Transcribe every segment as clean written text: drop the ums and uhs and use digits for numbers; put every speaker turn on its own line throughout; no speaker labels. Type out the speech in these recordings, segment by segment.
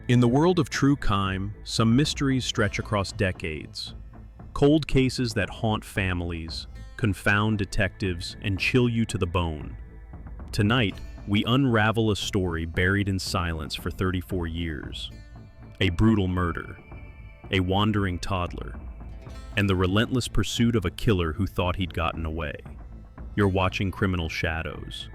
In the world of true crime, some mysteries stretch across decades. Cold cases that haunt families, confound detectives, and chill you to the bone. Tonight, we unravel a story buried in silence for 34 years. A brutal murder, a wandering toddler, and the relentless pursuit of a killer who thought he'd gotten away. You're watching Criminal Shadows,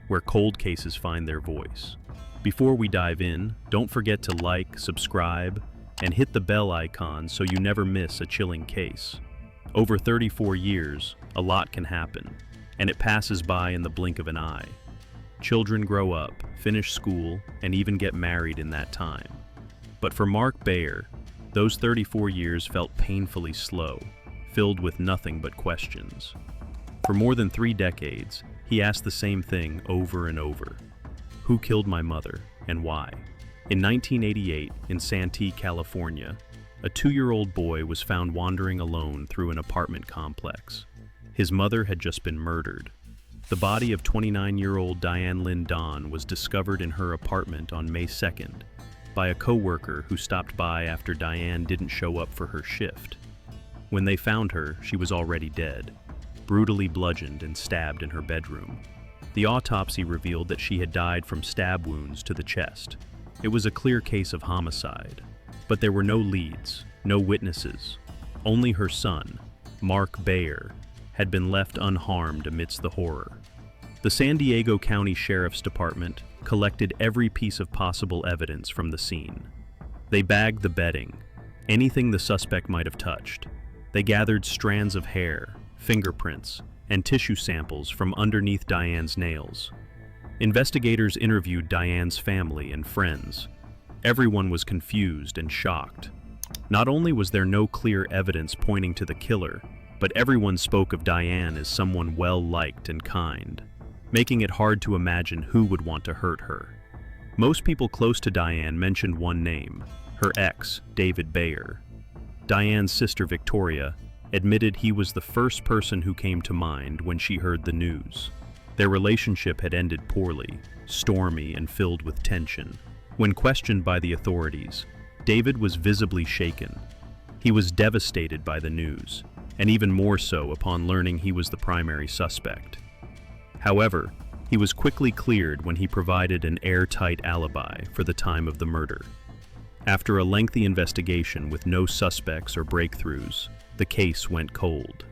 where cold cases find their voice. Before we dive in, don't forget to like, subscribe, and hit the bell icon so you never miss a chilling case. Over 34 years, a lot can happen, and it passes by in the blink of an eye. Children grow up, finish school, and even get married in that time. But for Mark Bayer, those 34 years felt painfully slow, filled with nothing but questions. For more than 3 decades, he asked the same thing over and over. Who killed my mother, and why? In 1988, in Santee, California, a 2-year-old boy was found wandering alone through an apartment complex. His mother had just been murdered. The body of 29-year-old Diane Lynn Dahn was discovered in her apartment on May 2nd by a co-worker who stopped by after Diane didn't show up for her shift. When they found her, she was already dead, brutally bludgeoned and stabbed in her bedroom. The autopsy revealed that she had died from stab wounds to the chest. It was a clear case of homicide, but there were no leads, no witnesses. Only her son, Mark Bayer, had been left unharmed amidst the horror. The San Diego County Sheriff's Department collected every piece of possible evidence from the scene. They bagged the bedding, anything the suspect might have touched. They gathered strands of hair, fingerprints, and tissue samples from underneath Diane's nails. Investigators interviewed Diane's family and friends. Everyone was confused and shocked. Not only was there no clear evidence pointing to the killer, but everyone spoke of Diane as someone well-liked and kind, making it hard to imagine who would want to hurt her. Most people close to Diane mentioned one name, her ex, David Bayer. Diane's sister Victoria admitted he was the first person who came to mind when she heard the news. Their relationship had ended poorly, stormy and filled with tension. When questioned by the authorities, David was visibly shaken. He was devastated by the news, and even more so upon learning he was the primary suspect. However, he was quickly cleared when he provided an airtight alibi for the time of the murder. After a lengthy investigation with no suspects or breakthroughs, the case went cold.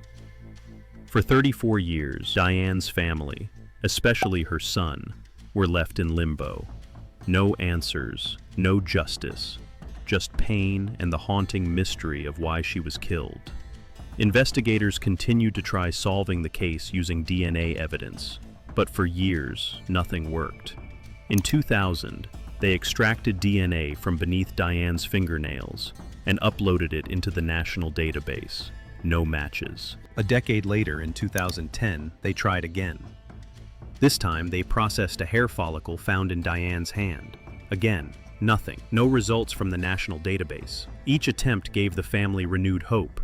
For 34 years, Diane's family, especially her son, were left in limbo. No answers, no justice, just pain and the haunting mystery of why she was killed. Investigators continued to try solving the case using DNA evidence, but for years, nothing worked. In 2000, they extracted DNA from beneath Diane's fingernails and uploaded it into the national database. No matches. A decade later, in 2010, they tried again. This time, they processed a hair follicle found in Diane's hand. Again, nothing. No results from the national database. Each attempt gave the family renewed hope,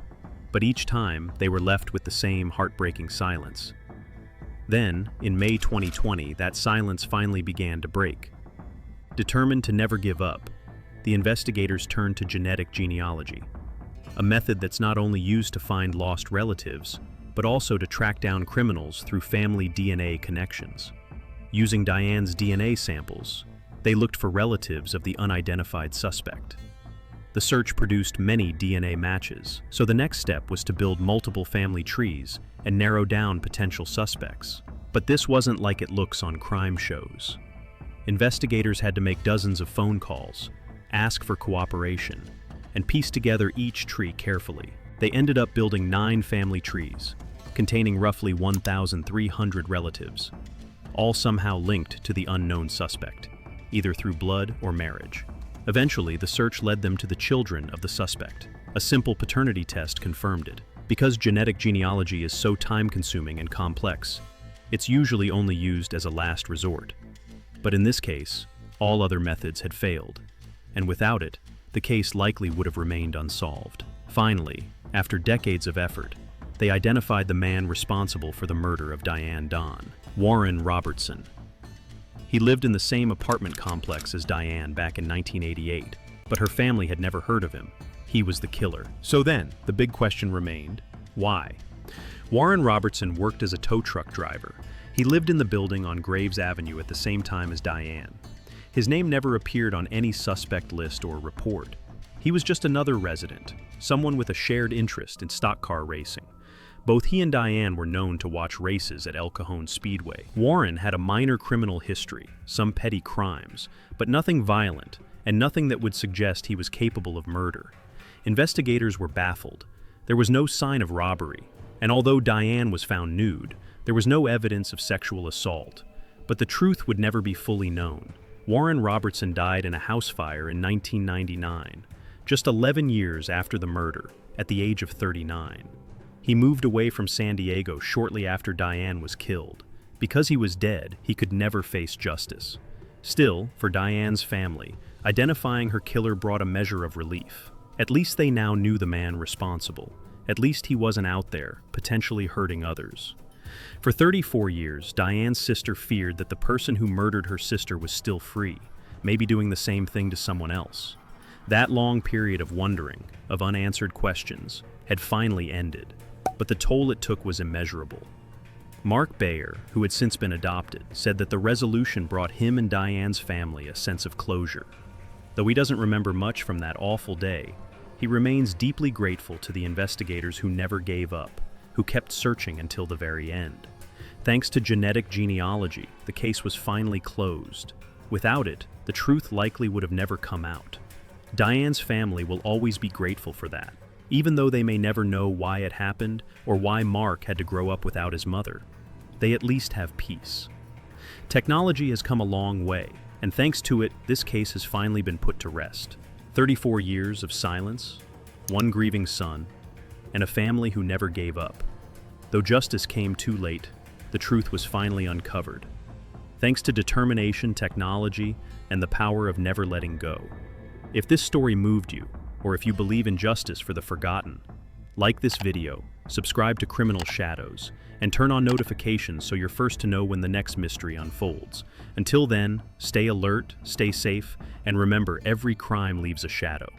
but each time, they were left with the same heartbreaking silence. Then, in May 2020, that silence finally began to break. Determined to never give up, the investigators turned to genetic genealogy, a method that's not only used to find lost relatives, but also to track down criminals through family DNA connections. Using Diane's DNA samples, they looked for relatives of the unidentified suspect. The search produced many DNA matches, so the next step was to build multiple family trees and narrow down potential suspects. But this wasn't like it looks on crime shows. Investigators had to make dozens of phone calls, ask for cooperation, and piece together each tree carefully. They ended up building 9 family trees, containing roughly 1,300 relatives, all somehow linked to the unknown suspect, either through blood or marriage. Eventually, the search led them to the children of the suspect. A simple paternity test confirmed it. Because genetic genealogy is so time-consuming and complex, it's usually only used as a last resort. But in this case, all other methods had failed, and without it, the case likely would have remained unsolved. Finally, after decades of effort, they identified the man responsible for the murder of Diane Dahn, Warren Robertson. He lived in the same apartment complex as Diane back in 1988, but her family had never heard of him. He was the killer. So then, the big question remained, why? Warren Robertson worked as a tow truck driver. He lived in the building on Graves Avenue at the same time as Diane. His name never appeared on any suspect list or report. He was just another resident, someone with a shared interest in stock car racing. Both he and Diane were known to watch races at El Cajon Speedway. Warren had a minor criminal history, some petty crimes, but nothing violent, and nothing that would suggest he was capable of murder. Investigators were baffled. There was no sign of robbery, and although Diane was found nude, there was no evidence of sexual assault. But the truth would never be fully known. Warren Robertson died in a house fire in 1999, just 11 years after the murder, at the age of 39. He moved away from San Diego shortly after Diane was killed. Because he was dead, he could never face justice. Still, for Diane's family, identifying her killer brought a measure of relief. At least they now knew the man responsible. At least he wasn't out there, potentially hurting others. For 34 years, Diane's sister feared that the person who murdered her sister was still free, maybe doing the same thing to someone else. That long period of wondering, of unanswered questions, had finally ended, but the toll it took was immeasurable. Mark Bayer, who had since been adopted, said that the resolution brought him and Diane's family a sense of closure. Though he doesn't remember much from that awful day, he remains deeply grateful to the investigators who never gave up, who kept searching until the very end. Thanks to genetic genealogy, the case was finally closed. Without it, the truth likely would have never come out. Diane's family will always be grateful for that, even though they may never know why it happened or why Mark had to grow up without his mother. They at least have peace. Technology has come a long way, and thanks to it, this case has finally been put to rest. 34 years of silence, one grieving son, and a family who never gave up. Though justice came too late, the truth was finally uncovered. Thanks to determination, technology, and the power of never letting go. If this story moved you, or if you believe in justice for the forgotten, like this video, subscribe to Criminal Shadows, and turn on notifications so you're first to know when the next mystery unfolds. Until then, stay alert, stay safe, and remember, every crime leaves a shadow.